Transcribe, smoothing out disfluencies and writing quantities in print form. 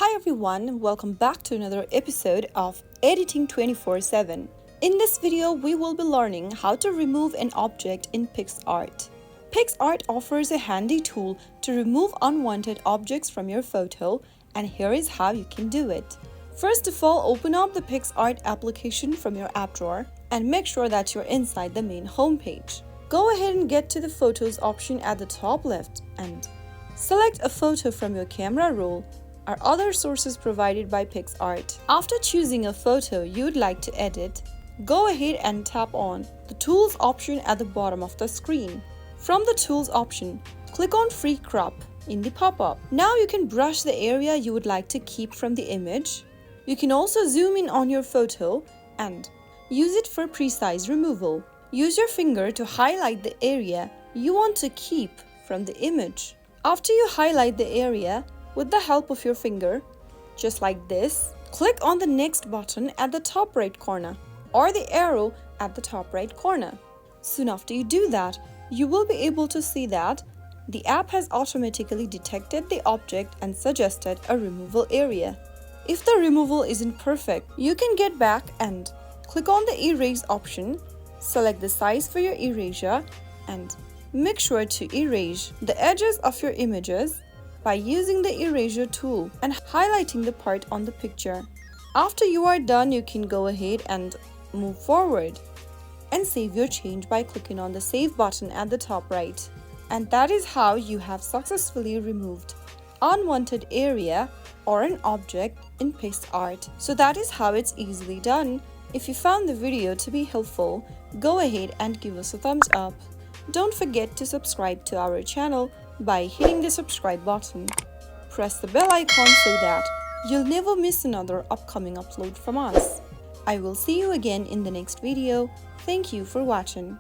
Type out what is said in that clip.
Hi everyone, welcome back to another episode of Editing 24/7. In this video, we will be learning how to remove an object in PicsArt. PicsArt offers a handy tool to remove unwanted objects from your photo, and here is how you can do it. First of all, open up the PicsArt application from your app drawer and make sure that you're inside the main homepage. Go ahead and get to the Photos option at the top left and select a photo from your camera roll or other sources provided by PicsArt. After choosing a photo you'd like to edit, go ahead and tap on the Tools option at the bottom of the screen. From the Tools option, click on Free Crop in the pop-up. Now you can brush the area you would like to keep from the image. You can also zoom in on your photo and use it for precise removal. Use your finger to highlight the area you want to keep from the image. After you highlight the area, with the help of your finger, just like this, click on the next button at the top right corner or the arrow at the top right corner. Soon after you do that, you will be able to see that the app has automatically detected the object and suggested a removal area. If the removal isn't perfect, you can get back and click on the Erase option, select the size for your erasure, and make sure to erase the edges of your images by using the eraser tool and highlighting the part on the picture. After you are done, you can go ahead and move forward and save your change by clicking on the Save button at the top right. And that is how you have successfully removed unwanted area or an object in PicsArt. So that is how it's easily done. If you found the video to be helpful, go ahead and give us a thumbs up. Don't forget to subscribe to our channel by hitting the subscribe button. Press the bell icon so that you'll never miss another upcoming upload from us. I will see you again in the next video. Thank you for watching.